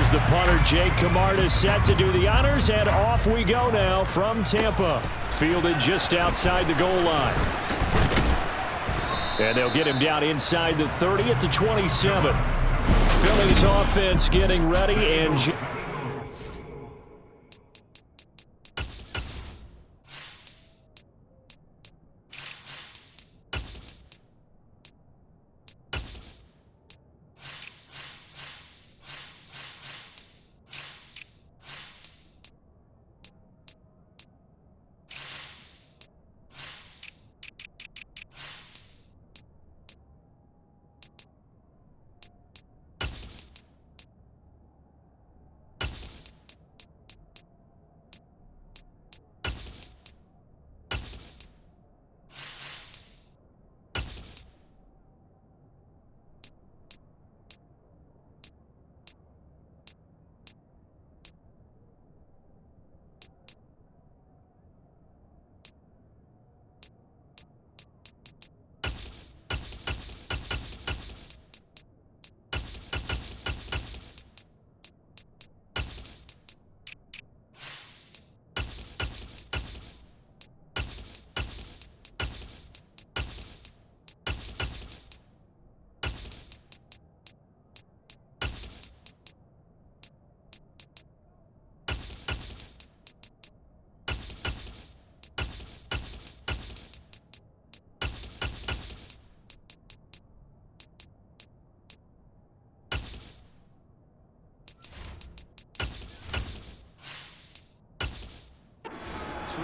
Here's the punter, Jake Camarda, set to do the honors, and off we go now from Tampa. Fielded just outside the goal line. And they'll get him down inside the 30 at the 27. Philly's offense getting ready, and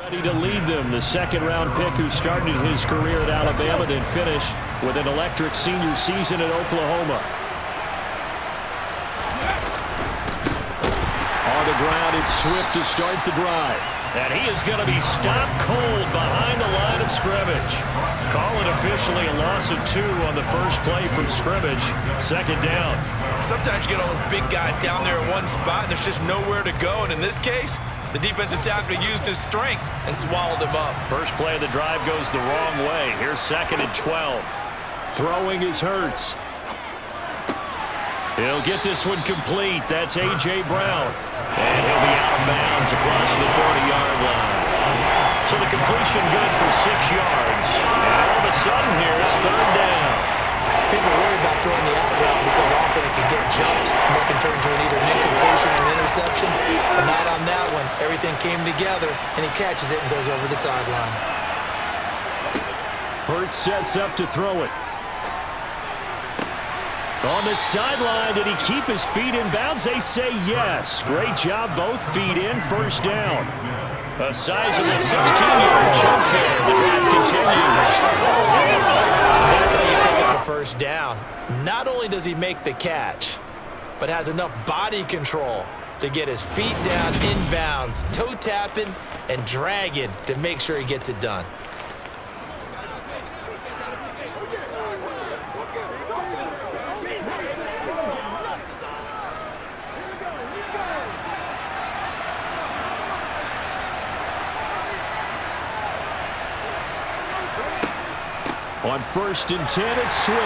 ready to lead them. The second-round pick who started his career at Alabama, then finished with an electric senior season at Oklahoma. On the ground, it's Swift to start the drive. And he is going to be stopped cold behind the line of scrimmage. Call it officially a loss of 2 on the first play from scrimmage. Second down. Sometimes you get all those big guys down there in one spot, and there's just nowhere to go. And in this case, the defensive tackle used his strength and swallowed him up. First play of the drive goes the wrong way. Here's 2nd and 12. Throwing is Hurts. He'll get this one complete. That's A.J. Brown. And he'll be out of bounds across the 40-yard line. So the completion good for 6 yards. And all of a sudden here, it's 3rd down. People worry about throwing the out route because often it can get jumped and that can turn into either an incompletion or an interception. But not on that one. Everything came together, and he catches it and goes over the sideline. Hurts sets up to throw it. On the sideline, did he keep his feet in bounds? They say yes. Great job, both feet in, first down. A sizable 16-yard jump there. The drive continues. That's how you pick up a first down. Not only does he make the catch, but has enough body control to get his feet down inbounds, toe tapping and dragging to make sure he gets it done. On 1st and 10, it's Swift.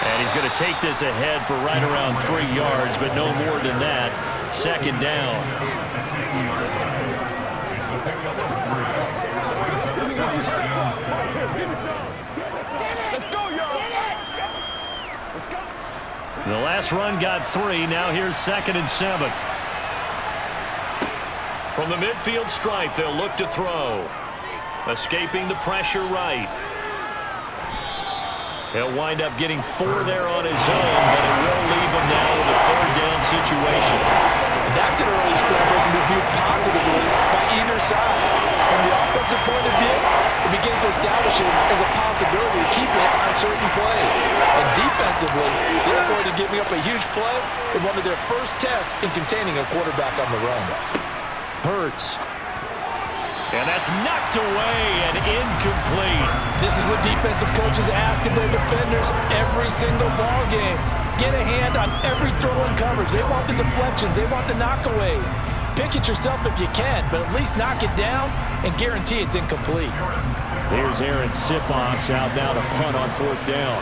And he's going to take this ahead for right around 3 yards, but no more than that. 2nd down. Let's go, y'all. Let's go. The last run got 3. Now here's 2nd and 7. From the midfield stripe, they'll look to throw. Escaping the pressure right. He'll wind up getting 4 there on his own, but it will leave him now with a 3rd down situation. And that's an early scramble to be viewed positively by either side. From the offensive point of view, it begins to establish it as a possibility to keep it on certain plays. And defensively, they're going to giving up a huge play in one of their first tests in containing a quarterback on the run. Hurts. And that's knocked away and incomplete. This is what defensive coaches ask of their defenders every single ball game. Get a hand on every throw in coverage. They want the deflections. They want the knockaways. Pick it yourself if you can, but at least knock it down and guarantee it's incomplete. Here's Aaron Sipos out now to punt on 4th down.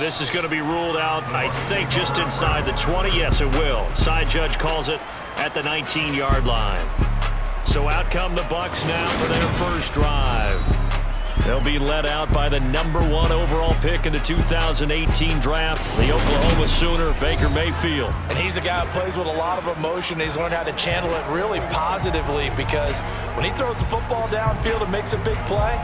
this is going to be ruled out, I think, just inside the 20. Yes, it will. Side judge calls it at the 19-yard line. So out come the Bucs now for their first drive. They'll be led out by the #1 overall pick in the 2018 draft, the Oklahoma Sooner, Baker Mayfield. And he's a guy who plays with a lot of emotion. He's learned how to channel it really positively, because when he throws the football downfield and makes a big play,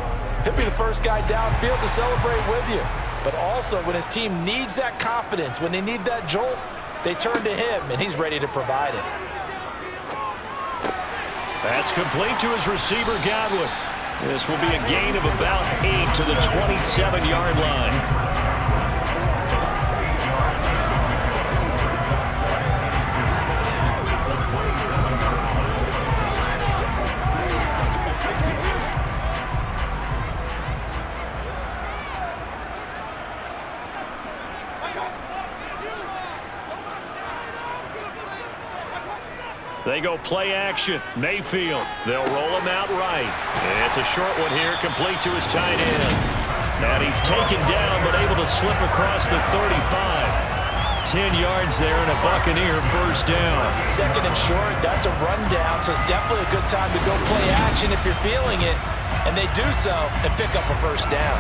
he'll be the first guy downfield to celebrate with you. But also, when his team needs that confidence, when they need that jolt, they turn to him, and he's ready to provide it. That's complete to his receiver, Godwin. This will be a gain of about 8 to the 27-yard line. They go play action. Mayfield. They'll roll him out right. And it's a short one here, complete to his tight end. And he's taken down, but able to slip across the 35. 10 yards there and a Buccaneer first down. Second and short, that's a rundown, so it's definitely a good time to go play action if you're feeling it. And they do so and pick up a first down.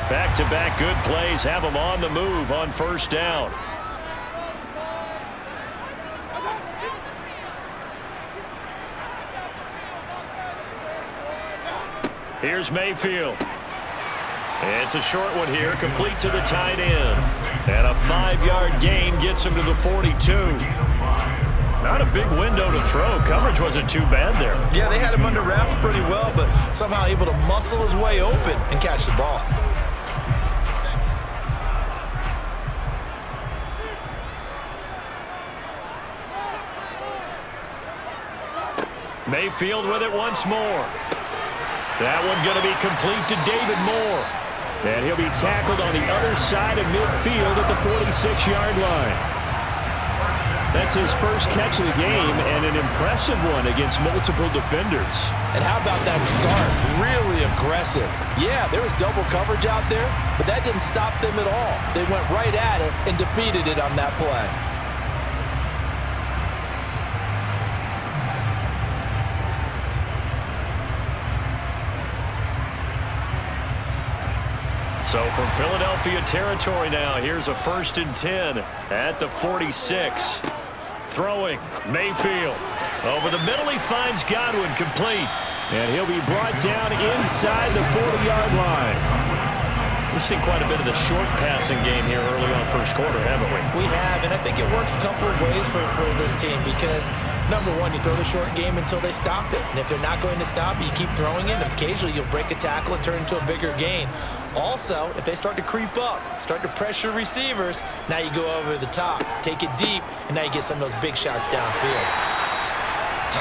Back-to-back good plays have them on the move on first down. Here's Mayfield. It's a short one here, complete to the tight end. And a 5-yard gain gets him to the 42. Not a big window to throw. Coverage wasn't too bad there. Yeah, they had him under wraps pretty well, but somehow able to muscle his way open and catch the ball. Mayfield with it once more. That one going to be complete to David Moore. And he'll be tackled on the other side of midfield at the 46-yard line. That's his first catch of the game, and an impressive one against multiple defenders. And how about that start? Really aggressive. Yeah, there was double coverage out there, but that didn't stop them at all. They went right at it and defeated it on that play. So from Philadelphia territory now, here's a 1st and 10 at the 46. Throwing, Mayfield. Over the middle, he finds Godwin, complete. And he'll be brought down inside the 40-yard line. We've seen quite a bit of the short passing game here early on first quarter, haven't we? We have, and I think it works a couple of ways for this team because, number one, you throw the short game until they stop it. And if they're not going to stop it, you keep throwing it, and occasionally you'll break a tackle and turn into a bigger gain. Also, if they start to creep up, start to pressure receivers, now you go over the top, take it deep, and now you get some of those big shots downfield.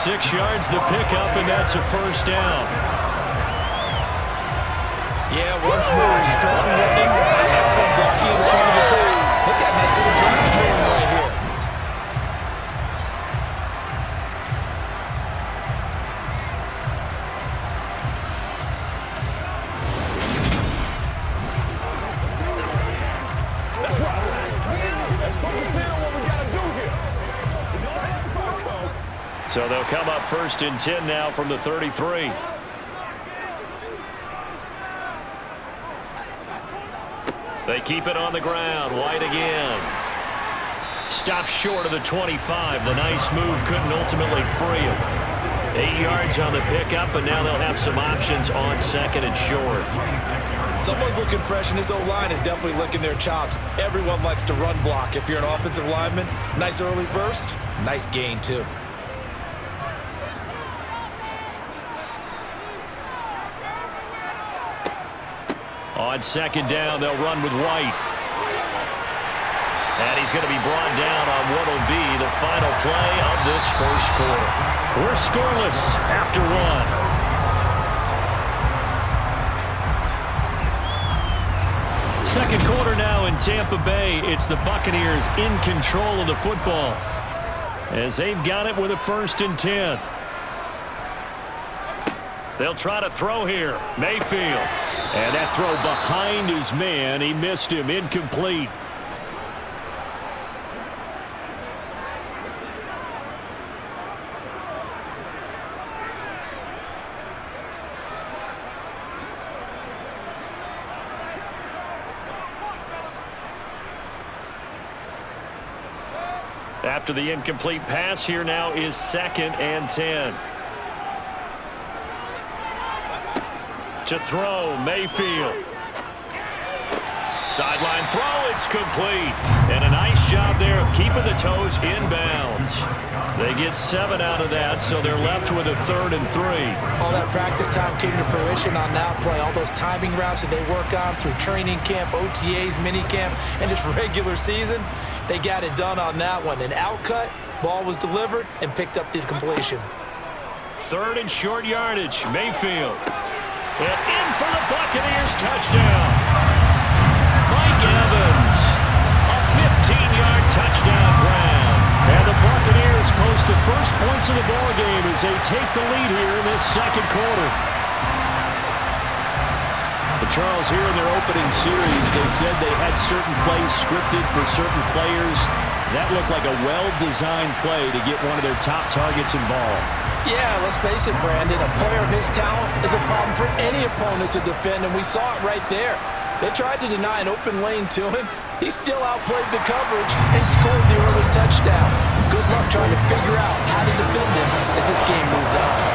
6 yards the pickup, and that's a first down. Yeah, once more, strong running, excellent blocking in the front of the attack. Look at that nice little drive going right here. That's right. Let's focus in on what we got to do here. So they'll come up 1st and 10 now from the 33. They keep it on the ground. White again. Stops short of the 25. The nice move couldn't ultimately free him. 8 yards on the pickup, and now they'll have some options on 2nd and short. Someone's looking fresh, and his O-line is definitely licking their chops. Everyone likes to run block. If you're an offensive lineman, nice early burst, nice gain too. On 2nd down, they'll run with White. And he's going to be brought down on what will be the final play of this first quarter. We're scoreless after one. Second quarter now in Tampa Bay. It's the Buccaneers in control of the football. as they've got it with a 1st and 10. They'll try to throw here. Mayfield. And that throw behind his man. He missed him. Incomplete. After the incomplete pass, here now is 2nd and 10. To throw, Mayfield. Sideline throw, it's complete. And a nice job there of keeping the toes inbounds. They get 7 out of that, so they're left with a 3rd and 3. All that practice time came to fruition on that play. All those timing routes that they work on through training camp, OTAs, minicamp, and just regular season, they got it done on that one. An outcut, ball was delivered, and picked up the completion. 3rd and short yardage, Mayfield. And in for the Buccaneers, touchdown. Mike Evans, a 15-yard touchdown grab. And the Buccaneers post the first points of the ballgame as they take the lead here in this 2nd quarter. But Charles, here in their opening series, they said they had certain plays scripted for certain players. That looked like a well-designed play to get one of their top targets involved. Yeah, let's face it, Brandon. A player of his talent is a problem for any opponent to defend, and we saw it right there. They tried to deny an open lane to him. He still outplayed the coverage and scored the early touchdown. Good luck trying to figure out how to defend him as this game moves on.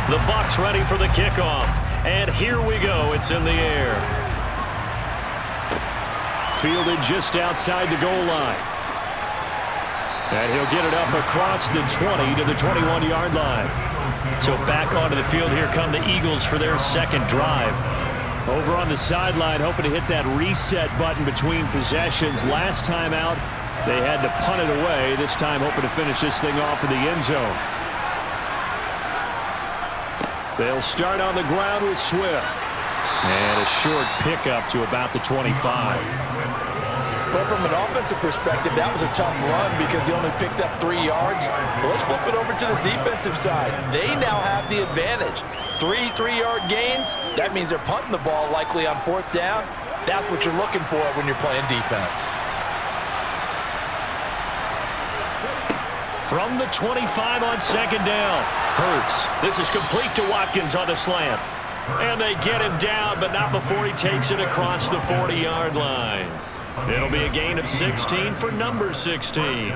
The Bucs ready for the kickoff. And here we go. It's in the air. Fielded just outside the goal line. And he'll get it up across the 20 to the 21-yard line. So back onto the field, here come the Eagles for their 2nd drive. Over on the sideline, hoping to hit that reset button between possessions. Last time out, they had to punt it away. This time hoping to finish this thing off in the end zone. They'll start on the ground with Swift. And a short pickup to about the 25. Well, from an offensive perspective, that was a tough run because he only picked up 3 yards. But let's flip it over to the defensive side. They now have the advantage. 3 3-yard gains, that means they're punting the ball likely on 4th down. That's what you're looking for when you're playing defense. From the 25 on 2nd down. Hurts. This is complete to Watkins on the slant. And they get him down, but not before he takes it across the 40-yard line. It'll be a gain of 16 for number 16.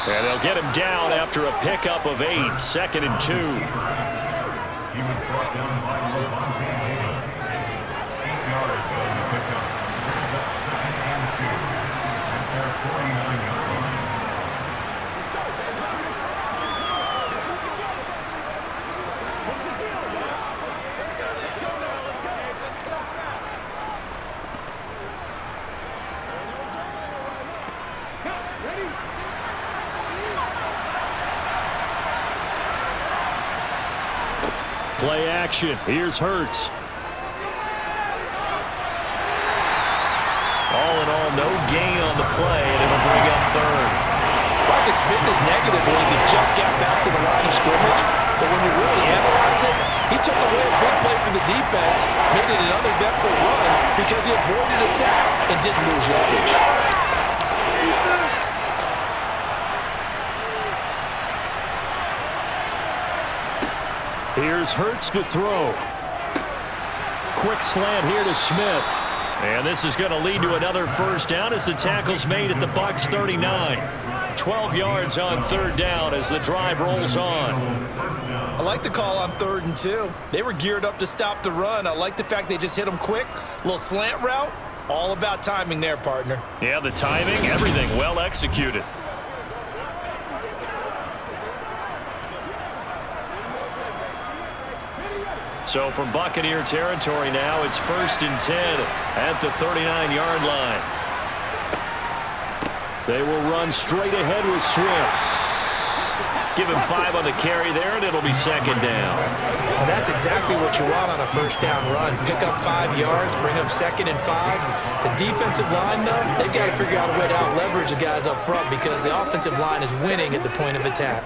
And they'll get him down after a pickup of 8, 2nd and 2. He was brought down by the Buccaneers. 8 yards on the pickup. That's 2nd and 2. At their 49-yard line. Let's go, baby. What's the deal, man? Let's go now. Let's go. Ready? Play action. Here's Hurts. All in all, no gain on the play, and it'll bring up 3rd. Like it's been this negative means he just got back to the line of scrimmage. But when you really analyze it, he took away a big play for the defense, made it an uneventful run because he avoided a sack and didn't lose yardage. Here's Hurts to throw. Quick slant here to Smith. And this is going to lead to another first down as the tackle's made at the Bucs 39. 12 yards on third down as the drive rolls on. I like the call on 3rd and 2. They were geared up to stop the run. I like the fact they just hit them quick. Little slant route. All about timing there, partner. Yeah, the timing, everything well executed. So from Buccaneer territory now, it's 1st and 10 at the 39-yard line. They will run straight ahead with Swift. Give him 5 on the carry there, and it'll be 2nd down. And that's exactly what you want on a first down run. Pick up 5 yards, bring up 2nd and 5. The defensive line, though, they've got to figure out a way to out-leverage the guys up front because the offensive line is winning at the point of attack.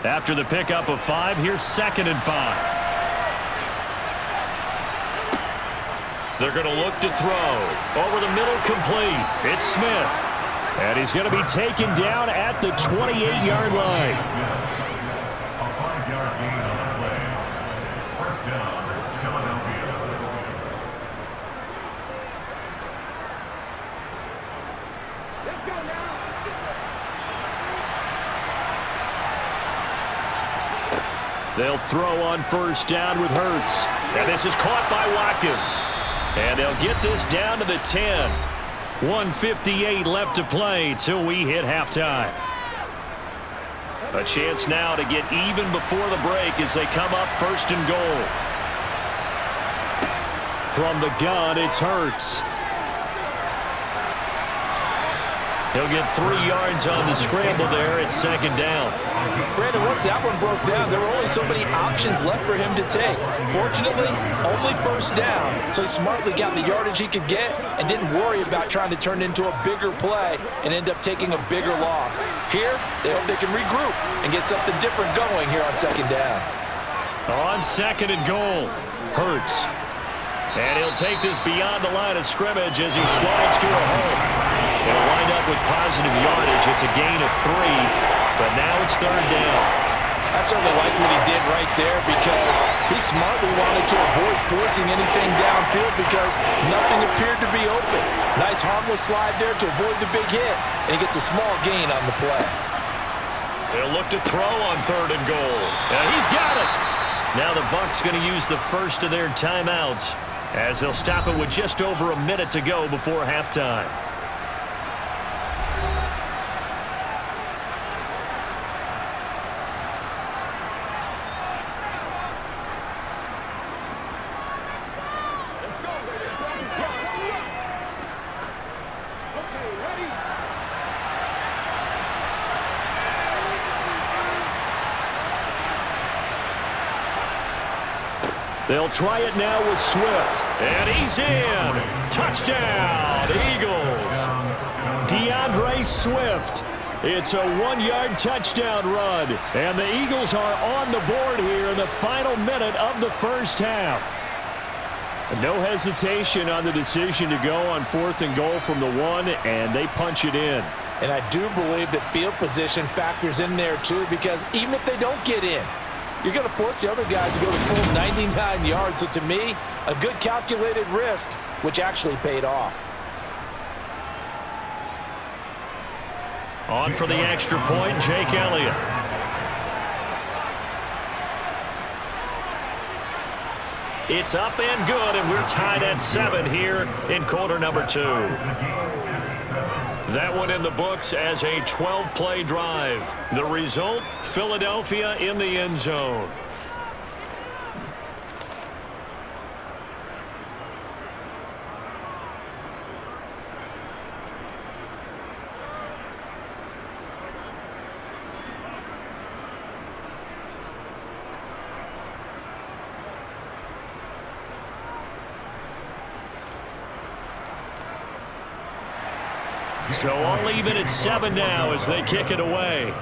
After the pickup of 5, here's 2nd and 5. They're going to look to throw. Over the middle, complete. It's Smith. And he's going to be taken down at the 28-yard line. A 5-yard gain on the play. First down, Philadelphia. They'll throw on first down with Hurts. And this is caught by Watkins. And they'll get this down to the 10. 1:58 left to play till we hit halftime. A chance now to get even before the break as they come up 1st and goal. From the gun, it's Hurts. He'll get 3 yards on the scramble there at 2nd down. Brandon, once that one broke down, there were only so many options left for him to take. Fortunately, only first down, so he smartly got the yardage he could get and didn't worry about trying to turn it into a bigger play and end up taking a bigger loss. Here, they hope they can regroup and get something different going here on 2nd down. On 2nd and goal, Hurts. And he'll take this beyond the line of scrimmage as he slides to a hole. He'll wind up with positive yardage. It's a gain of 3, but now it's 3rd down. I certainly like what he did right there because he smartly wanted to avoid forcing anything downfield because nothing appeared to be open. Nice harmless slide there to avoid the big hit, and he gets a small gain on the play. They'll look to throw on 3rd and goal. And he's got it. Now the Bucs going to use the first of their timeouts as they'll stop it with just over a minute to go before halftime. They'll try it now with Swift. And he's in. Touchdown, Eagles. DeAndre Swift. It's a 1-yard touchdown run. And the Eagles are on the board here in the final minute of the first half. No hesitation on the decision to go on 4th and goal from the 1, and they punch it in. And I do believe that field position factors in there too because even if they don't get in, you're going to force the other guys to go the full 99 yards. So to me, a good calculated risk, which actually paid off. On for the extra point, Jake Elliott. It's up and good, and we're tied at 7 here in quarter number 2. That one in the books as a 12-play drive. The result, Philadelphia in the end zone. So all even at 7 now as they kick it away.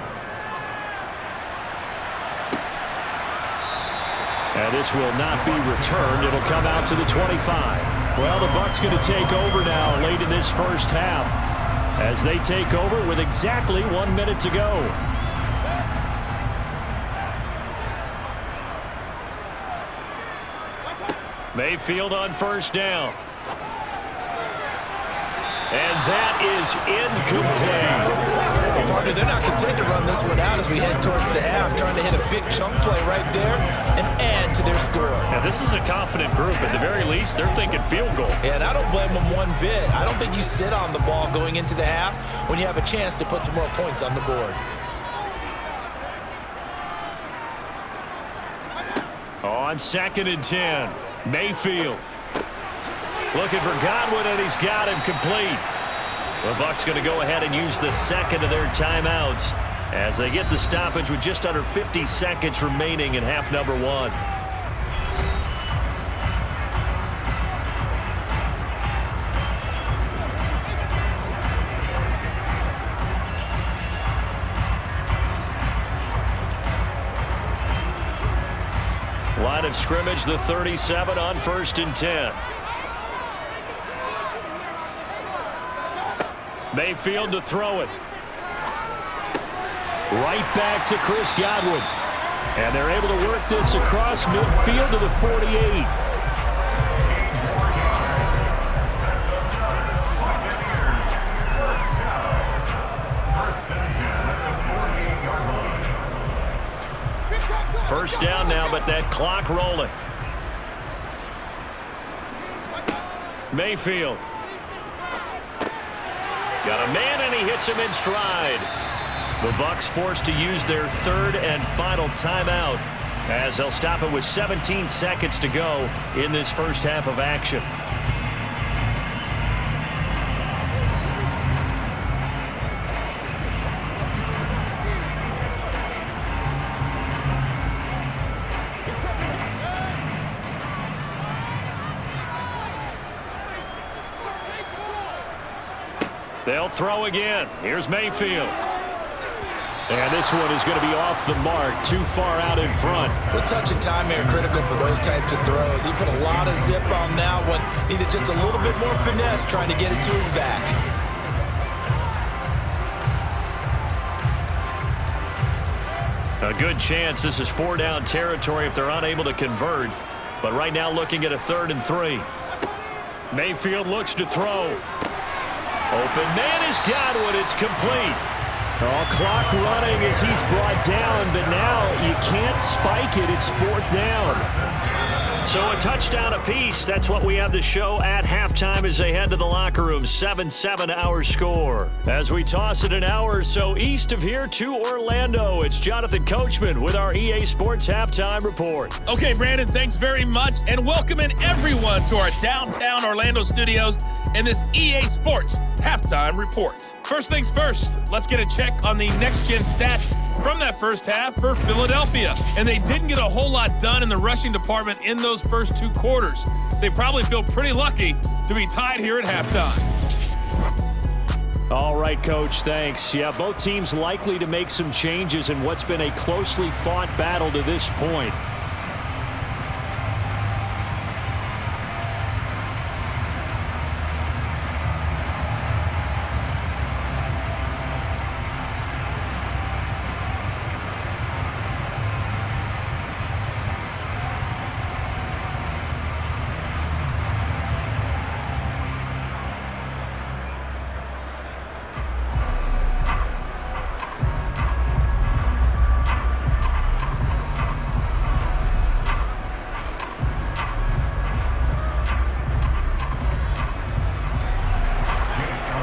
And this will not be returned. It'll come out to the 25. Well, the Bucs going to take over now late in this first half as they take over with exactly 1 minute to go. Mayfield on first down. And that is incomplete. Well, partner, they're not content to run this one out as we head towards the half, trying to hit a big chunk play right there and add to their score. Now, this is a confident group. At the very least, they're thinking field goal. Yeah, and I don't blame them one bit. I don't think you sit on the ball going into the half when you have a chance to put some more points on the board. On 2nd and 10, Mayfield. Looking for Godwin, and he's got him complete. The Bucs going to go ahead and use the second of their timeouts as they get the stoppage with just under 50 seconds remaining in half number 1. Line of scrimmage, the 37 on 1st and 10. Mayfield to throw it. Right back to Chris Godwin. And they're able to work this across midfield to the 48. First down now, but that clock rolling. Mayfield. Got a man, and he hits him in stride. The Bucs forced to use their third and final timeout as they'll stop it with 17 seconds to go in this first half of action. They'll throw again. Here's Mayfield. And this one is going to be off the mark, too far out in front. The touch and time are critical for those types of throws. He put a lot of zip on that one. Needed just a little bit more finesse trying to get it to his back. A good chance this is 4-down territory if they're unable to convert. But right now looking at a 3rd and 3. Mayfield looks to throw. Open man is Godwin. It's complete. Oh, clock running as he's brought down, but now you can't spike it. It's 4th down. So a touchdown apiece. That's what we have to show at halftime as they head to the locker room. 7-7 our score. As we toss it an hour or so east of here to Orlando, it's Jonathan Coachman with our EA Sports Halftime Report. Okay, Brandon, thanks very much, and welcoming everyone to our downtown Orlando studios in this EA Sports Halftime Report. First things first, let's get a check on the next-gen stats from that first half for Philadelphia. And they didn't get a whole lot done in the rushing department in those first 2 quarters. They probably feel pretty lucky to be tied here at halftime. All right, Coach, thanks. Yeah, both teams likely to make some changes in what's been a closely fought battle to this point.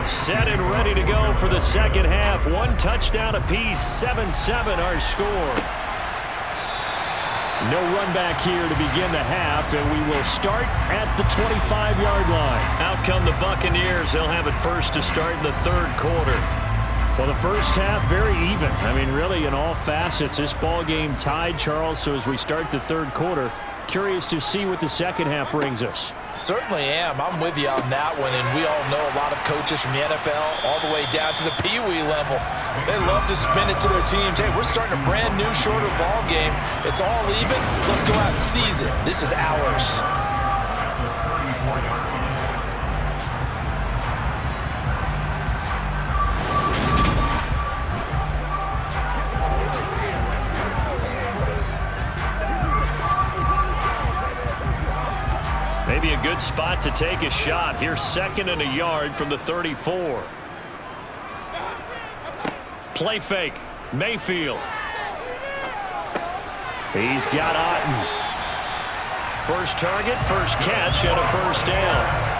Set and ready to go for the second half. 1 touchdown apiece, 7-7 our score. No run back here to begin the half, and we will start at the 25-yard line. Out come the Buccaneers. They'll have it first to start in the 3rd quarter. Well, the first half, very even. I mean, really, in all facets, this ball game tied, Charles. So as we start the 3rd quarter, curious to see what the second half brings us. Certainly am. I'm with you on that one, and we all know a lot of coaches from the NFL all the way down to the Pee Wee level. They love to spin it to their teams. Hey, we're starting a brand new, shorter ball game. It's all even. Let's go out and seize it. This is ours. good spot to take a shot. Here's 2nd and a yard from the 34. Play fake. Mayfield. He's got Otten. First target, first catch, and a first down.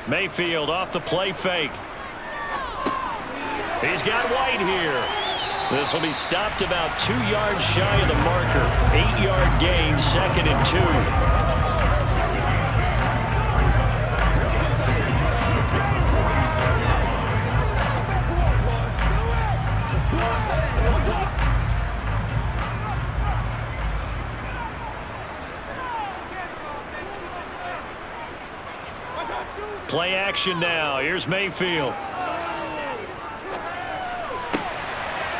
Mayfield off the play fake. He's got White here. This will be stopped about 2 yards shy of the marker. 8-yard gain, 2nd and 2. Play action now. Here's Mayfield.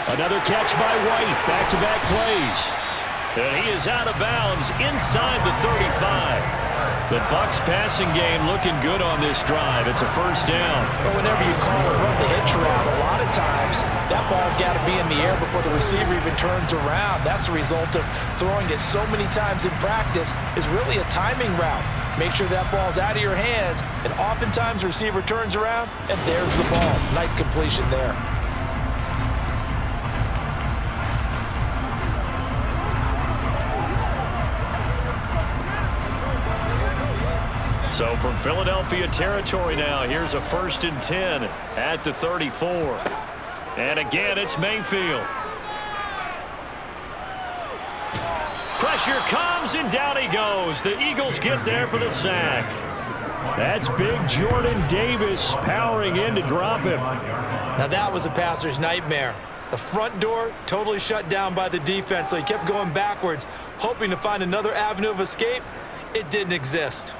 Another catch by White. Back-to-back plays. And he is out of bounds inside the 35. The Bucs passing game looking good on this drive. It's a first down. But whenever you call a run the hitch route, a lot of times that ball's got to be in the air before the receiver even turns around. That's the result of throwing it so many times in practice. Is really a timing route. Make sure that ball's out of your hands, and oftentimes the receiver turns around, and there's the ball. Nice completion there. So from Philadelphia territory now, here's a 1st and 10 at the 34. And again, it's Mayfield. Pressure comes, and down he goes. The Eagles get there for the sack. That's big Jordan Davis powering in to drop him. Now that was a passer's nightmare. The front door totally shut down by the defense, so he kept going backwards, hoping to find another avenue of escape. It didn't exist.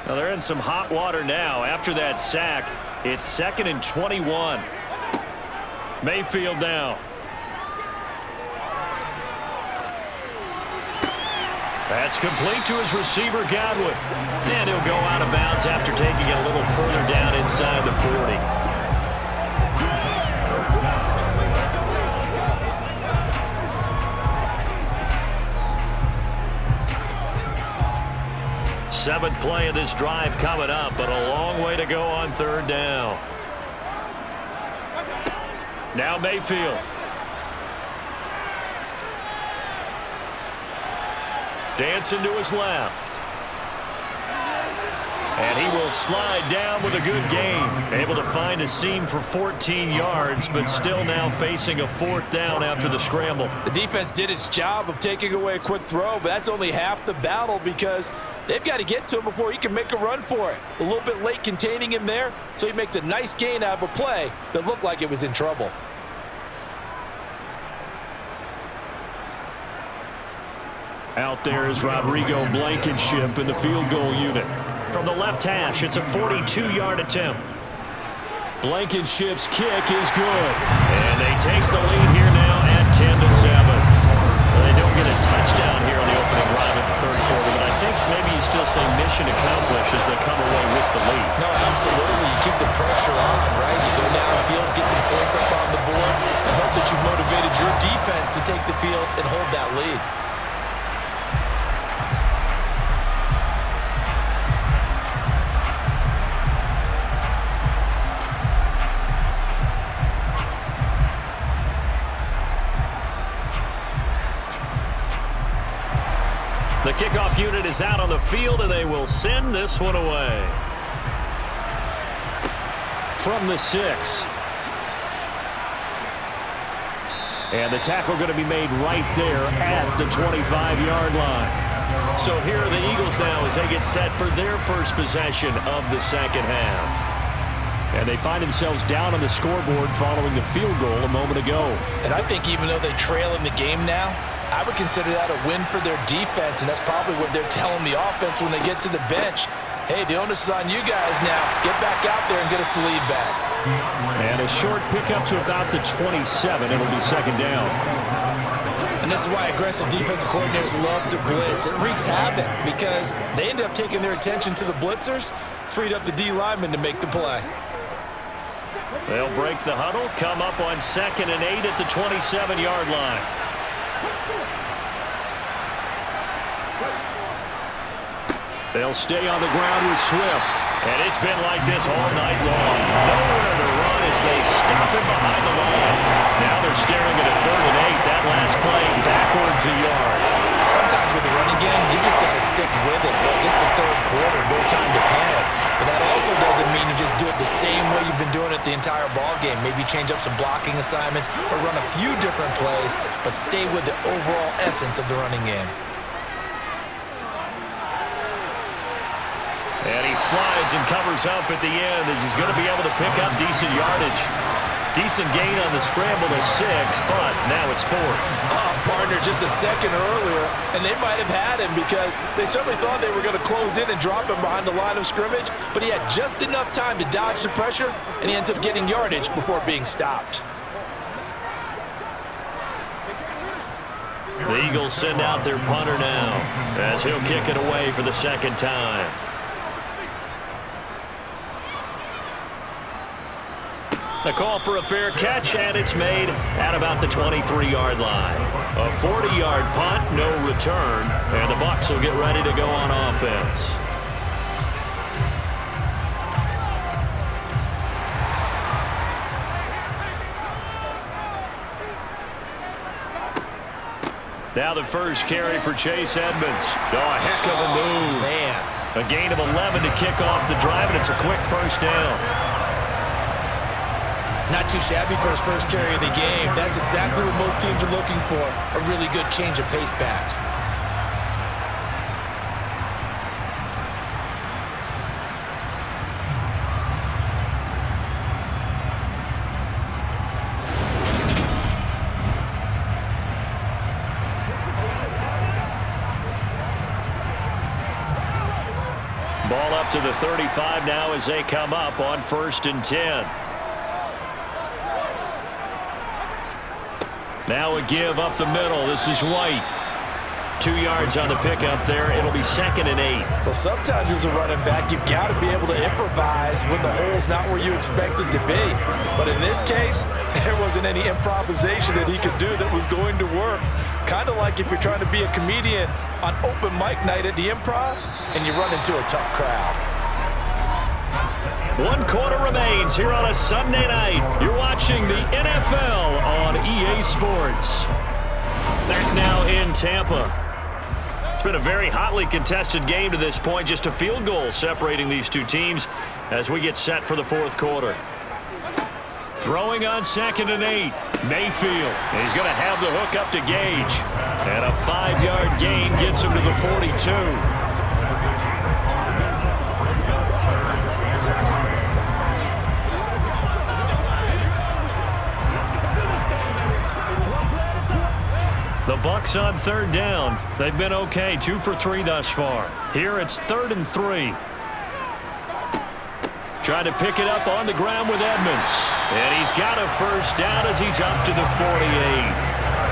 Now they're in some hot water now. After that sack, it's 2nd and 21. Mayfield now. That's complete to his receiver, Godwin. And he'll go out of bounds after taking it a little further down inside the 40. Seventh play of this drive coming up, but a long way to go on 3rd down. Now Mayfield. Dancing to his left. And he will slide down with a good gain. Able to find a seam for 14 yards, but still now facing a 4th down after the scramble. The defense did its job of taking away a quick throw, but that's only half the battle because they've got to get to him before he can make a run for it. A little bit late containing him there, so he makes a nice gain out of a play that looked like it was in trouble. Out there is Rodrigo Blankenship in the field goal unit. From the left hash, it's a 42-yard attempt. Blankenship's kick is good. And they take the lead here now at 10-7. They don't get a touchdown here on the opening drive of the 3rd quarter, but I think maybe you still say mission accomplished as they come away with the lead. No, absolutely. You keep the pressure on, right? You go downfield, get some points up on the board, and hope that you've motivated your defense to take the field and hold that lead. The kickoff unit is out on the field, and they will send this one away. From the 6. And the tackle going to be made right there at the 25-yard line. So here are the Eagles now as they get set for their first possession of the second half. And they find themselves down on the scoreboard following the field goal a moment ago. And I think even though they trail in the game now, I would consider that a win for their defense, and that's probably what they're telling the offense when they get to the bench. Hey, the onus is on you guys now. Get back out there and get us the lead back. And a short pickup to about the 27. It'll be second down. And this is why aggressive defensive coordinators love to blitz. It wreaks havoc because they end up taking their attention to the blitzers, freed up the D lineman to make the play. They'll break the huddle, come up on 2nd and 8 at the 27-yard line. They'll stay on the ground with Swift. And it's been like this all night long. Nowhere to run as they stop him behind the line. Now they're staring at a 3rd and 8. That last play backwards a yard. Sometimes with the running game, you just got to stick with it. Look, it's the 3rd quarter, no time to panic. But that also doesn't mean you just do it the same way you've been doing it the entire ball game. Maybe change up some blocking assignments or run a few different plays, but stay with the overall essence of the running game. And he slides and covers up at the end as he's going to be able to pick up decent yardage. Decent gain on the scramble to 6, but now it's 4th. Partner, just a second earlier, and they might have had him because they certainly thought they were going to close in and drop him behind the line of scrimmage, but he had just enough time to dodge the pressure, and he ends up getting yardage before being stopped. The Eagles send out their punter now as he'll kick it away for the 2nd time. The call for a fair catch, and it's made at about the 23-yard line. A 40-yard punt, no return, and the Bucs will get ready to go on offense. Now the first carry for Chase Edmonds. Oh, a heck of a move. Man. A gain of 11 to kick off the drive, and it's a quick first down. Not too shabby for his first carry of the game. That's exactly what most teams are looking for, a really good change of pace back. Ball up to the 35 now as they come up on 1st and 10. Now a give up the middle. This is White. 2 yards on the pickup there. It'll be 2nd and 8. Well, sometimes as a running back, you've got to be able to improvise when the hole's not where you expect it to be. But in this case, there wasn't any improvisation that he could do that was going to work. Kind of like if you're trying to be a comedian on open mic night at the Improv and you run into a tough crowd. 1 quarter remains here on a Sunday night. You're watching the NFL on EA Sports. Back now in Tampa. It's been a very hotly contested game to this point. Just a field goal separating these two teams as we get set for the 4th quarter. Throwing on 2nd and 8. Mayfield. He's going to have the hook up to Gage. And a 5-yard gain gets him to the 42. The Bucs on 3rd down. They've been okay, 2 for 3 thus far. Here it's 3rd and 3. Trying to pick it up on the ground with Edmonds. And he's got a first down as he's up to the 48.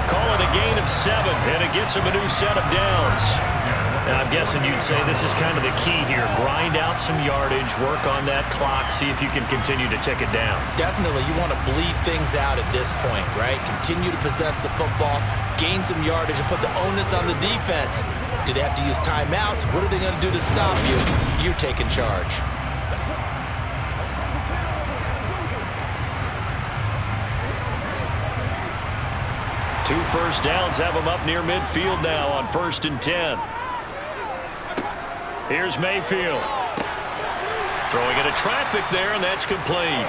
Call it a gain of 7, and it gets him a new set of downs. And I'm guessing you'd say this is kind of the key here. Grind out some yardage, work on that clock, see if you can continue to tick it down. Definitely, you want to bleed things out at this point, right? Continue to possess the football, gain some yardage, and put the onus on the defense. Do they have to use timeouts? What are they going to do to stop you? You're taking charge. Two first downs have them up near midfield now on 1st and 10. Here's Mayfield. Throwing into traffic there, and that's complete.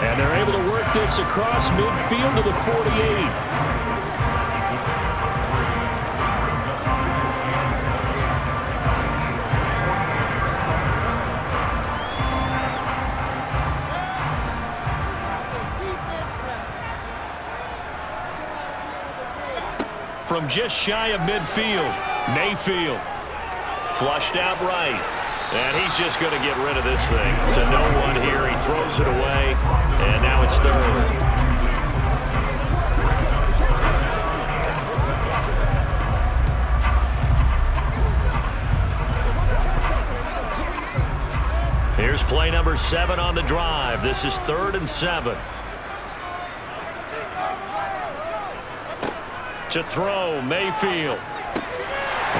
And they're able to work this across midfield to the 48. from just shy of midfield. Mayfield flushed out right. And he's just going to get rid of this thing. To no one here. He throws it away. And now it's third. Here's play number 7 on the drive. This is 3rd and 7. To throw, Mayfield.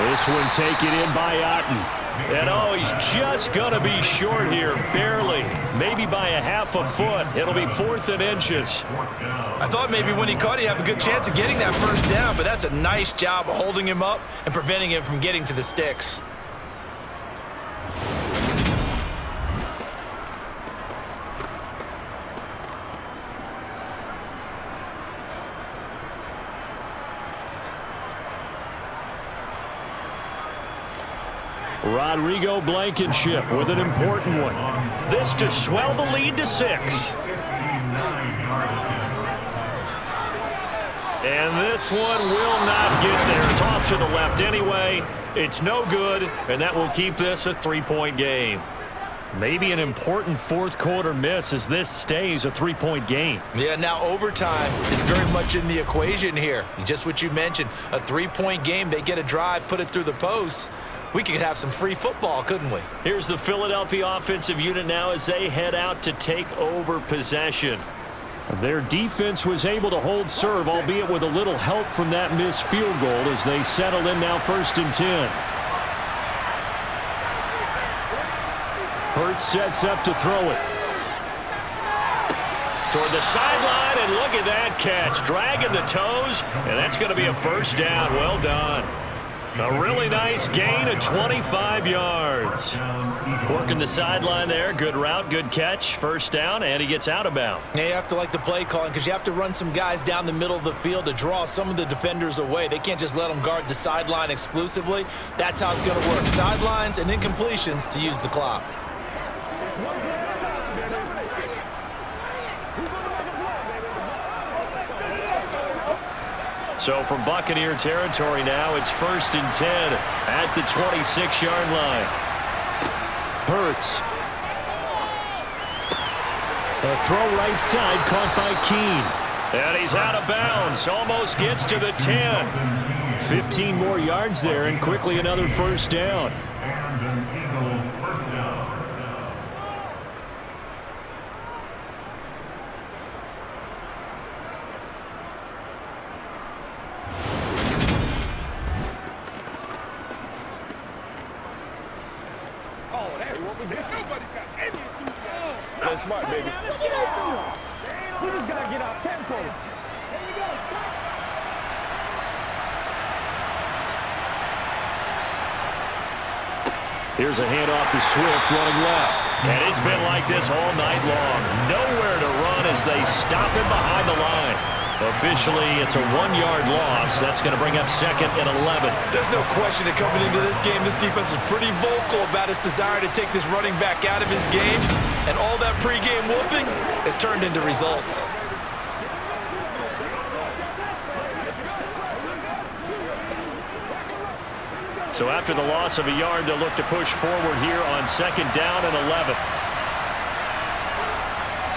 This one taken in by Otten. And oh, he's just going to be short here, barely. Maybe by a half a foot. It'll be 4th and inches. I thought maybe when he caught it, he'd have a good chance of getting that first down, but that's a nice job of holding him up and preventing him from getting to the sticks. Rodrigo Blankenship with an important one. This to swell the lead to 6. And this one will not get there. It's off to the left anyway. It's no good, and that will keep this a 3-point game. Maybe an important 4th quarter miss as this stays a 3-point game. Yeah, now overtime is very much in the equation here. Just what you mentioned, a 3-point game. They get a drive, put it through the posts. We could have some free football, couldn't we? Here's the Philadelphia offensive unit now as they head out to take over possession. Their defense was able to hold serve, albeit with a little help from that missed field goal as they settle in now 1st and 10. Hurts sets up to throw it. Toward the sideline, and look at that catch. Dragging the toes, and that's going to be a 1st down. Well done. A really nice gain of 25 yards. Working the sideline there. Good route, good catch. 1st down, and he gets out of bounds. Yeah, you have to like the play calling because you have to run some guys down the middle of the field to draw some of the defenders away. They can't just let them guard the sideline exclusively. That's how it's going to work. Sidelines and incompletions to use the clock. So from Buccaneer territory now, it's 1st and 10 at the 26-yard line. Hurts. A throw right side caught by Keene. And he's out of bounds. Almost gets to the 10. 15 more yards there and quickly another 1st down. And an Eagle 1st down. Play smart, baby. Let's get out. We just gotta get out tempo. Here's a handoff to Swift running left. And it's been like this all night long. Nowhere to run as they stop him behind the line. Officially, it's a 1-yard loss. That's going to bring up 2nd and 11. There's no question that coming into this game, this defense is pretty vocal about its desire to take this running back out of his game. And all that pregame wolfing has turned into results. So after the loss of a yard, they'll look to push forward here on 2nd down and 11.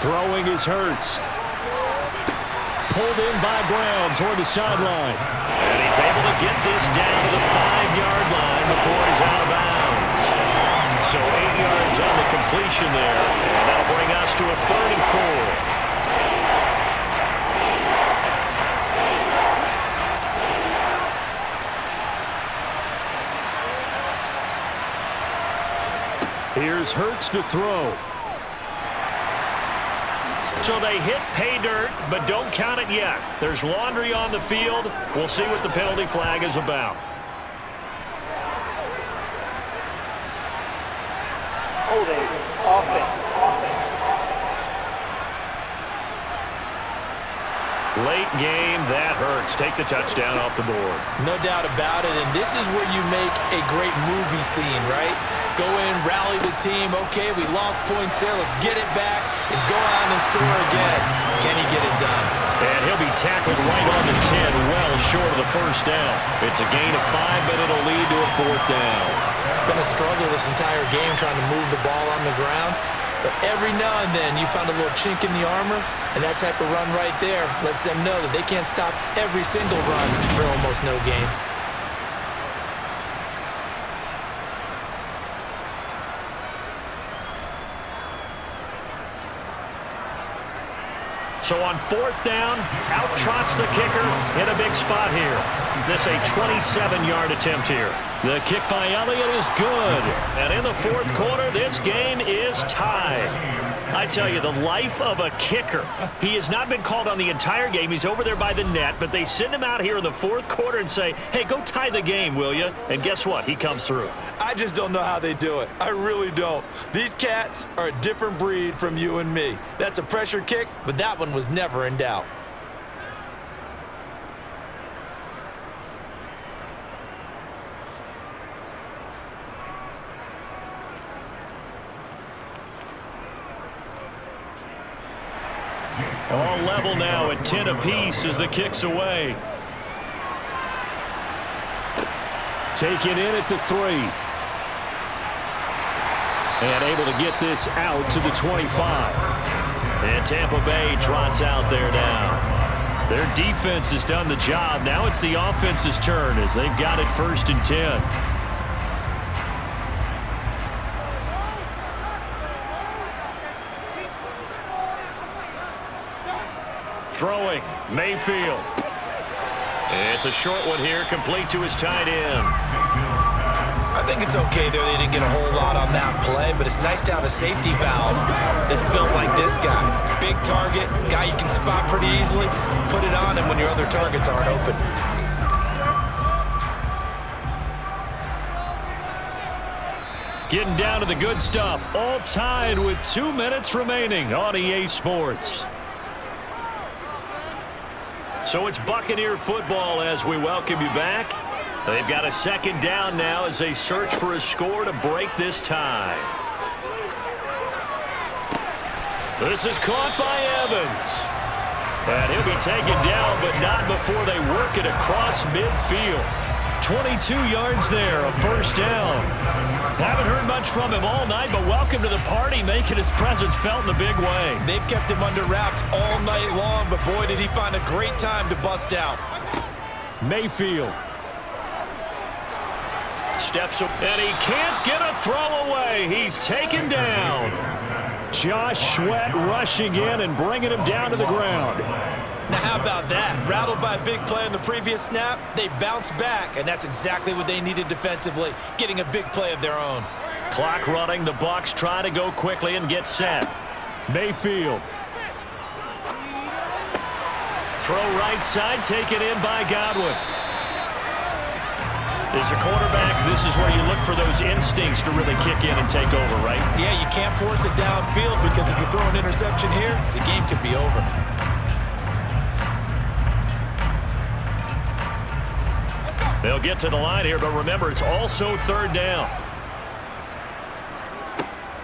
Throwing is Hurts. Pulled in by Brown toward the sideline. And he's able to get this down to the 5-yard line before he's out of bounds. So 8 yards on the completion there. And that'll bring us to a 3rd and 4. Here's Hurts to throw. So they hit pay dirt, but don't count it yet. There's laundry on the field. We'll see what the penalty flag is about. Holding. Offense. Late game, that hurts. Take the touchdown off the board. No doubt about it, and this is where you make a great movie scene, right? Go in, rally the team. Okay, we lost points there. Let's get it back and go out and score again. Can he get it done? And he'll be tackled right on the 10, well short of the first down. It's a gain of 5, but it'll lead to a 4th down. It's been a struggle this entire game trying to move the ball on the ground. But every now and then you find a little chink in the armor, and that type of run right there lets them know that they can't stop every single run for almost no gain. So on 4th down, out trots the kicker in a big spot here. This a 27-yard attempt here. The kick by Elliott is good. And in the 4th quarter, this game is tied. I tell you, the life of a kicker. He has not been called on the entire game. He's over there by the net, but they send him out here in the 4th quarter and say, hey, go tie the game, will you? And guess what? He comes through. I just don't know how they do it. I really don't. These cats are a different breed from you and me. That's a pressure kick, but that one was never in doubt. All level now at 10 apiece as the kick's away. Taken in at the 3. And able to get this out to the 25. And Tampa Bay trots out there now. Their defense has done the job. Now it's the offense's turn as they've got it 1st and 10. Throwing, Mayfield. It's a short one here, complete to his tight end. I think it's okay there. They didn't get a whole lot on that play, but it's nice to have a safety valve that's built like this guy. Big target, guy you can spot pretty easily. Put it on him when your other targets aren't open. Getting down to the good stuff. All tied with 2 minutes remaining on EA Sports. So it's Buccaneer football as we welcome you back. They've got a 2nd down now as they search for a score to break this tie. This is caught by Evans. And he'll be taken down, but not before they work it across midfield. 22 yards there, a 1st down. Haven't heard much from him all night, but welcome to the party, making his presence felt in a big way. They've kept him under wraps all night long, but boy, did he find a great time to bust out. Mayfield. Steps up, and he can't get a throw away. He's taken down. Josh Sweat rushing in and bringing him down to the ground. Now, how about that? Rattled by a big play on the previous snap, they bounce back, and that's exactly what they needed defensively, getting a big play of their own. Clock running. The Bucs try to go quickly and get set. Mayfield. Throw right side, taken in by Godwin. As a quarterback, this is where you look for those instincts to really kick in and take over, right? Yeah, you can't force it downfield because if you throw an interception here, the game could be over. They'll get to the line here, but remember, it's also 3rd down.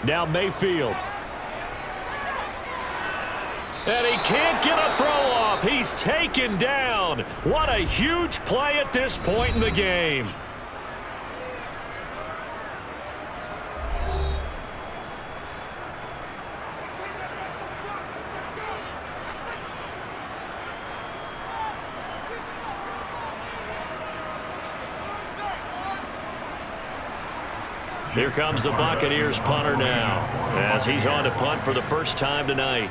Now Mayfield. And he can't get a throw off. He's taken down. What a huge play at this point in the game. Here comes the Buccaneers punter now, as he's on to punt for the first time tonight.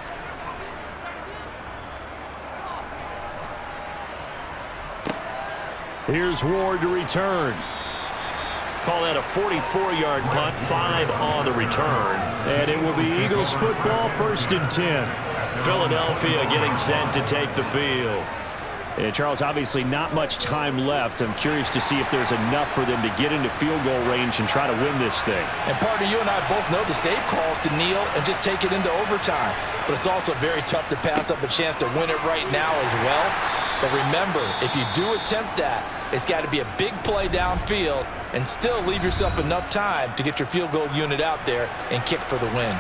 Here's Ward to return. Call that a 44-yard punt, 5 on the return. And it will be Eagles football, 1st and 10. Philadelphia getting set to take the field. And Charles, obviously not much time left. I'm curious to see if there's enough for them to get into field goal range and try to win this thing. And partner, you and I both know the safe calls to kneel and just take it into overtime. But it's also very tough to pass up a chance to win it right now as well. But remember, if you do attempt that, it's got to be a big play downfield and still leave yourself enough time to get your field goal unit out there and kick for the win.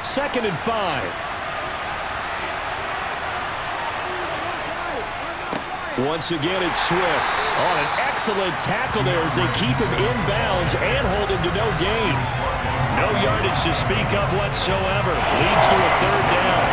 2nd and 5. Once again, it's Swift. On an excellent tackle there as they keep him inbounds and hold him to no gain. No yardage to speak of whatsoever. Leads to a 3rd down.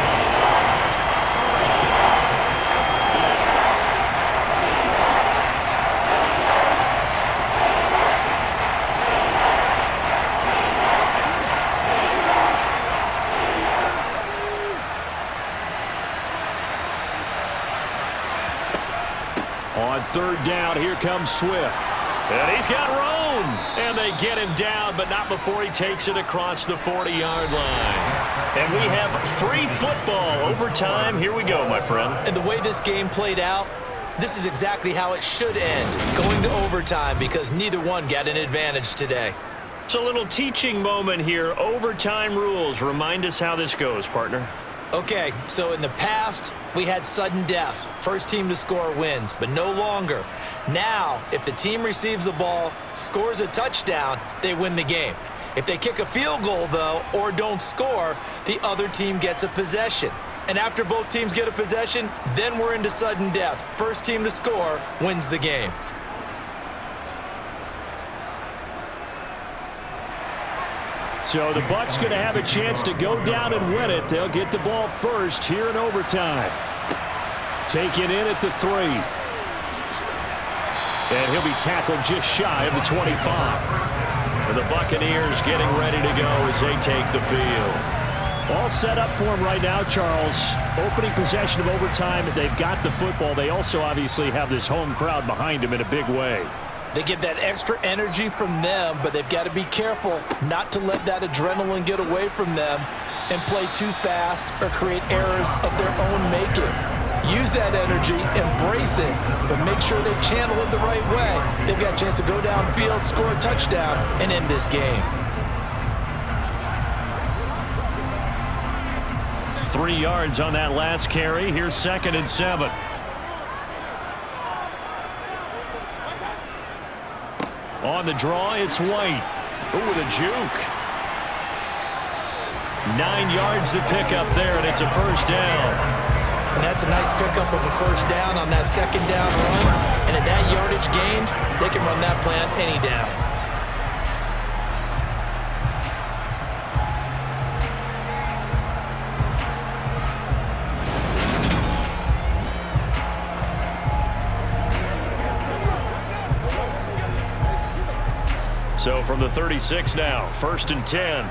On 3rd down, here comes Swift. And he's got room. And they get him down, but not before he takes it across the 40-yard line. And we have free football. Overtime. Here we go, my friend. And the way this game played out, this is exactly how it should end, going to overtime, because neither one got an advantage today. It's a little teaching moment here. Overtime rules. Remind us how this goes, partner. Okay, so in the past, we had sudden death. First team to score wins, but no longer. Now, if the team receives the ball, scores a touchdown, they win the game. If they kick a field goal, though, or don't score, the other team gets a possession. And after both teams get a possession, then we're into sudden death. First team to score wins the game. So the Bucs going to have a chance to go down and win it. They'll get the ball first here in overtime. Taken in at the 3. And he'll be tackled just shy of the 25. And the Buccaneers getting ready to go as they take the field. All set up for him right now, Charles. Opening possession of overtime. They've got the football. They also obviously have this home crowd behind them in a big way. They get that extra energy from them, but they've got to be careful not to let that adrenaline get away from them and play too fast or create errors of their own making. Use that energy, embrace it, but make sure they channel it the right way. They've got a chance to go downfield, score a touchdown, and end this game. 3 yards on that last carry. Here's 2nd and 7. On the draw, it's White. Ooh, with a juke. 9 yards to pick up there, and it's a 1st down. And that's a nice pickup of a 1st down on that 2nd down run. And at that yardage gained, they can run that plan any down. So from the 36 now, 1st and 10.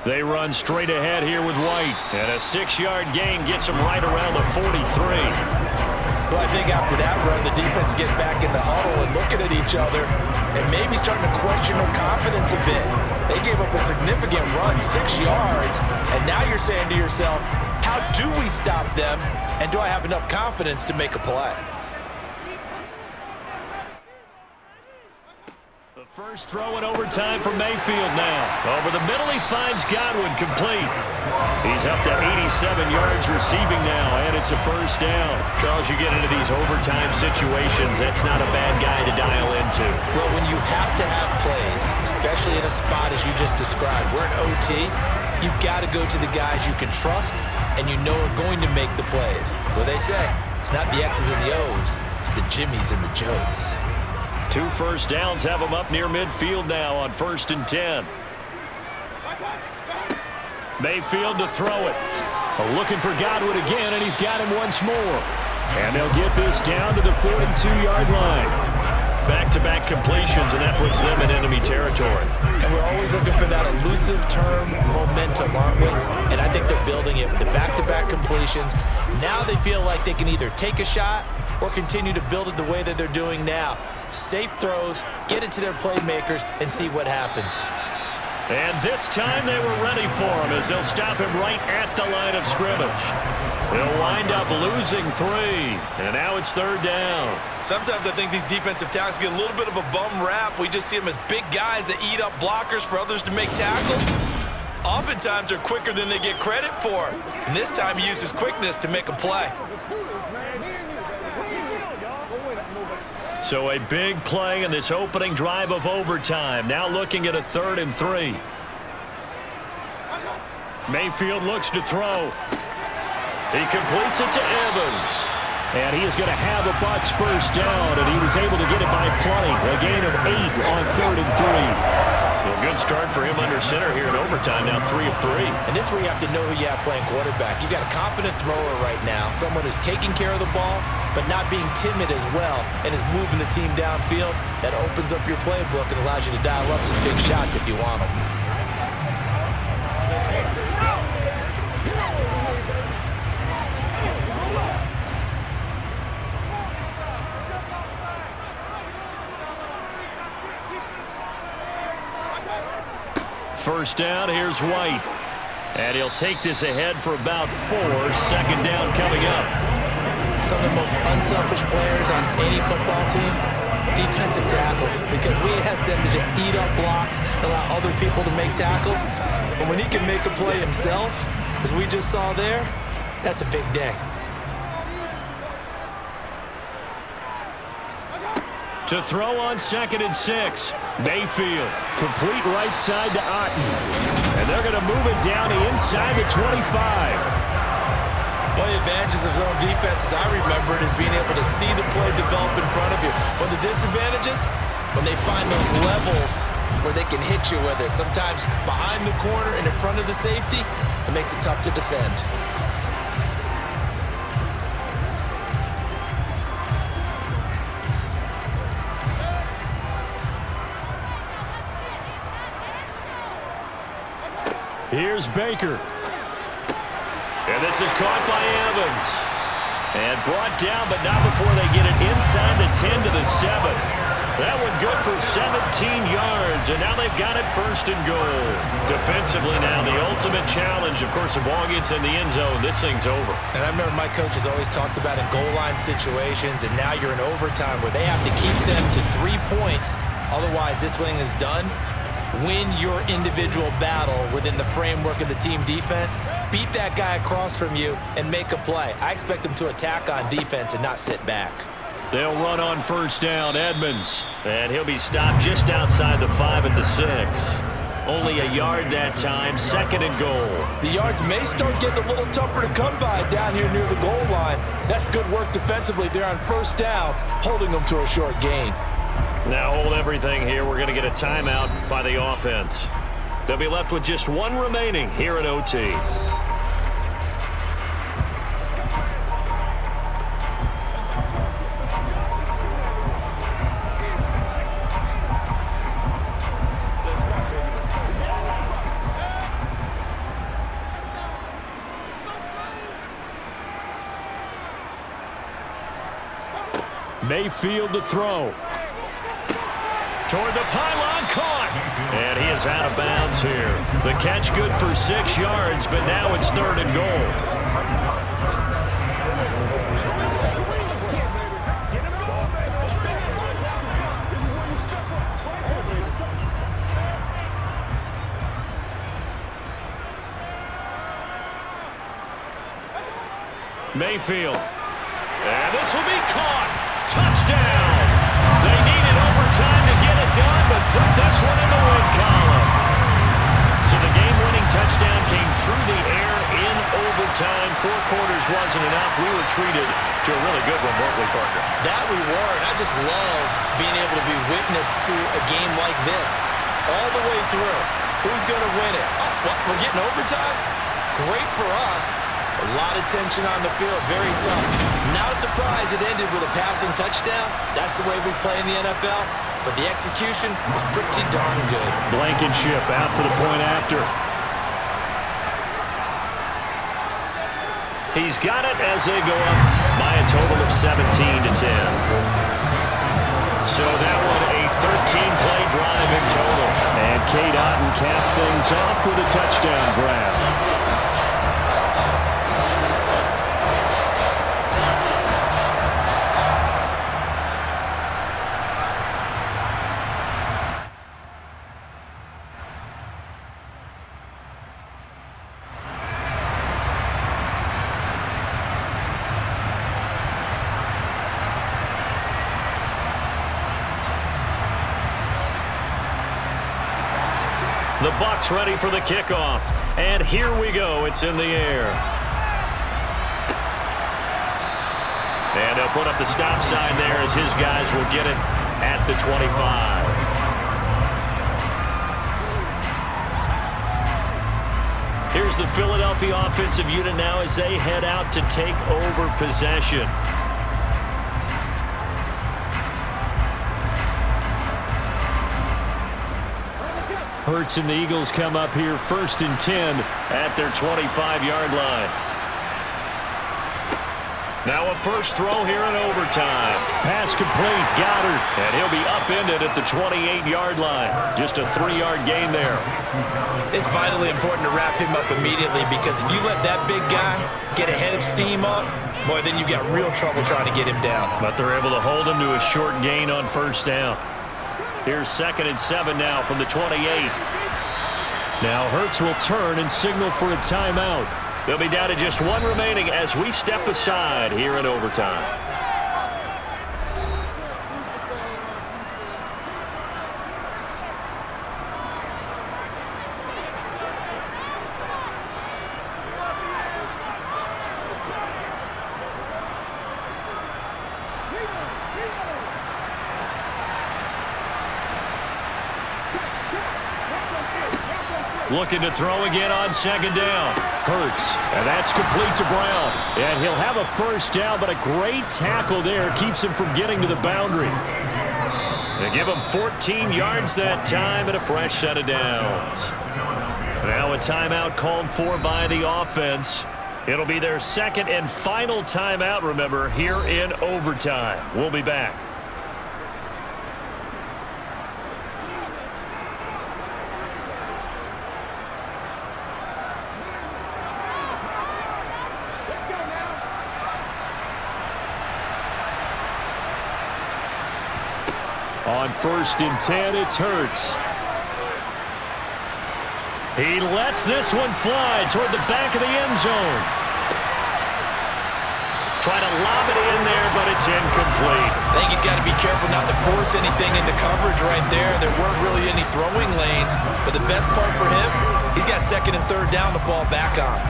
They run straight ahead here with White. And a 6-yard gain gets them right around the 43. Well, I think after that run, the defense get back in the huddle and looking at each other and maybe starting to question their confidence a bit. They gave up a significant run, 6 yards, and now you're saying to yourself, how do we stop them, and do I have enough confidence to make a play? First throw in overtime for Mayfield now. Over the middle, he finds Godwin complete. He's up to 87 yards receiving now, and it's a 1st down. Charles, you get into these overtime situations, that's not a bad guy to dial into. Well, when you have to have plays, especially in a spot as you just described, we're in OT, you've got to go to the guys you can trust and you know are going to make the plays. What they say, it's not the X's and the O's, it's the Jimmies and the Joes. 2 1st downs have them up near midfield now on 1st and 10. Mayfield to throw it. Looking for Godwin again, and he's got him once more. And they'll get this down to the 42-yard line. Back-to-back completions, and that puts them in enemy territory. And we're always looking for that elusive term momentum, aren't we? And I think they're building it with the back-to-back completions. Now they feel like they can either take a shot or continue to build it the way that they're doing now. Safe throws, get it to their playmakers, and see what happens. And this time they were ready for him as they'll stop him right at the line of scrimmage. They'll wind up losing 3, and now it's 3rd down. Sometimes I think these defensive tackles get a little bit of a bum rap. We just see them as big guys that eat up blockers for others to make tackles. Oftentimes they're quicker than they get credit for. And this time he uses quickness to make a play. So a big play in this opening drive of overtime. Now looking at a 3rd and 3. Mayfield looks to throw. He completes it to Evans. And he is going to have a Bucs first down, and he was able to get it by plenty. A gain of 8 on 3rd and 3. Well, good start for him under center here in overtime. Now 3 of 3. And this is where you have to know who you have playing quarterback. You've got a confident thrower right now, someone who's taking care of the ball, but not being timid as well, and is moving the team downfield. That opens up your playbook and allows you to dial up some big shots if you want them. First down, here's White. And he'll take this ahead for about 4. Second down coming up. Some of the most unselfish players on any football team, defensive tackles, because we ask them to just eat up blocks, allow other people to make tackles. But when he can make a play himself, as we just saw there, that's a big day. To throw on 2nd and 6. Mayfield, complete right side to Otten. And they're going to move it down the inside the 25. One of the advantages of zone defense, as I remember it, is being able to see the play develop in front of you. One of the disadvantages, when they find those levels where they can hit you with it, sometimes behind the corner and in front of the safety, it makes it tough to defend. Here's Baker. And this is caught by Evans. And brought down, but not before they get it inside the 10 to the 7. That one good for 17 yards, and now they've got it 1st and goal. Defensively now, the ultimate challenge. Of course, the ball gets in the end zone. This thing's over. And I remember my coaches always talked about in goal line situations, and now you're in overtime where they have to keep them to 3 points. Otherwise, this thing is done. Win your individual battle within the framework of the team defense. Beat that guy across from you and make a play. I expect them to attack on defense and not sit back. They'll run on first down, Edmonds. And he'll be stopped just outside the 5 at the 6. Only a yard that time, 2nd and goal. The yards may start getting a little tougher to come by down here near the goal line. That's good work defensively there on first down, holding them to a short gain. Now hold everything here. We're going to get a timeout by the offense. They'll be left with just 1 remaining here at OT. Mayfield to throw. Toward the pylon, caught. And he is out of bounds here. The catch good for 6 yards, but now it's 3rd and goal. Mayfield. And this will be caught. Touchdown. They needed overtime to get it done, but put this one in the win column. So the game-winning touchdown came through the air in overtime. 4 quarters wasn't enough. We were treated to a really good one, weren't we, Parker? That we were, and I just love being able to be witness to a game like this all the way through. Who's going to win it? Oh, what, we're getting overtime? Great for us. A lot of tension on the field, very tough. Not a surprise it ended with a passing touchdown. That's the way we play in the NFL. But the execution was pretty darn good. Blankenship out for the point after. He's got it as they go up by a total of 17 to 10. So that one a 13-play drive in total. And Cade Otton capped things off with a touchdown grab. The Bucs ready for the kickoff. And here we go. It's in the air. And they'll put up the stop sign there as his guys will get it at the 25. Here's the Philadelphia offensive unit now as they head out to take over possession. Hurts and the Eagles come up here 1st and 10 at their 25-yard line. Now a first throw here in overtime. Pass complete, Goddard, and he'll be upended at the 28-yard line. Just a 3-yard gain there. It's vitally important to wrap him up immediately because if you let that big guy get ahead of steam up, boy, then you've got real trouble trying to get him down. But they're able to hold him to a short gain on first down. Here's 2nd and 7 now from the 28. Now Hurts will turn and signal for a timeout. They'll be down to just one remaining as we step aside here in overtime. Looking to throw again on 2nd down. Hurts, and that's complete to Brown. And he'll have a first down, but a great tackle there keeps him from getting to the boundary. They give him 14 yards that time and a fresh set of downs. Now a timeout called for by the offense. It'll be their 2nd and final timeout, remember, here in overtime. We'll be back. On 1st and 10, it's Hurts. He lets this one fly toward the back of the end zone. Try to lob it in there, but it's incomplete. I think he's got to be careful not to force anything into coverage right there. There weren't really any throwing lanes, but the best part for him, he's got 2nd and 3rd down to fall back on.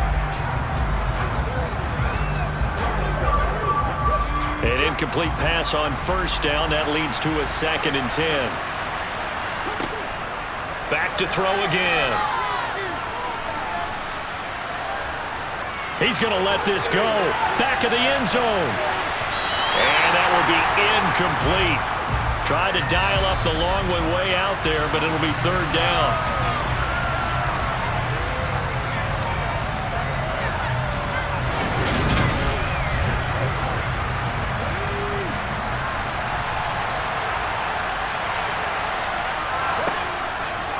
An incomplete pass on first down. That leads to a 2nd and 10. Back to throw again. He's going to let this go. Back of the end zone. And that will be incomplete. Tried to dial up the long one way out there, but it'll be 3rd down.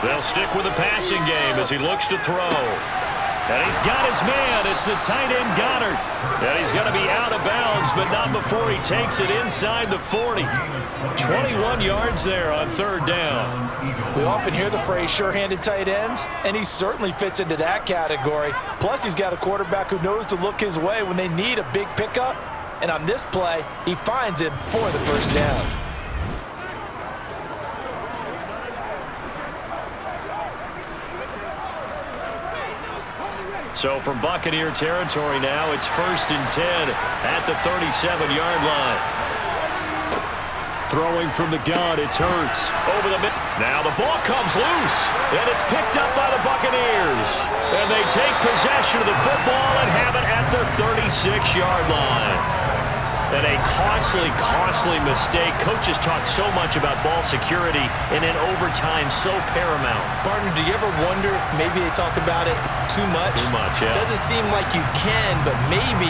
They'll stick with the passing game as he looks to throw. And he's got his man. It's the tight end, Goddard. And he's going to be out of bounds, but not before he takes it inside the 40. 21 yards there on 3rd down. We often hear the phrase sure-handed tight ends, and he certainly fits into that category. Plus, he's got a quarterback who knows to look his way when they need a big pickup. And on this play, he finds him for the first down. So from Buccaneer territory now, it's 1st and 10 at the 37-yard line. Throwing from the gun, it's Hurts. Over the middle. Now the ball comes loose, and it's picked up by the Buccaneers. And they take possession of the football and have it at their 36-yard line. And a costly mistake. Coaches talk so much about ball security, and in overtime, so paramount. Barton, do you ever wonder if maybe they talk about it too much? Too much, yeah. Doesn't seem like you can, but maybe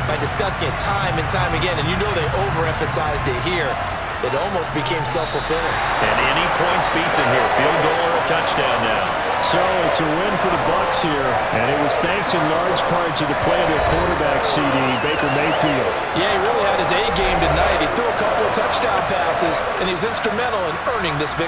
by discussing it time and time again, and you know they overemphasized it here, it almost became self-fulfilling. And any points beat them here. Field goal or a touchdown now. So it's a win for the Bucs here, and it was thanks in large part to the play of their quarterback, CD, Baker Mayfield. Yeah, he really had his A game tonight. He threw a couple of touchdown passes, and he was instrumental in earning this victory.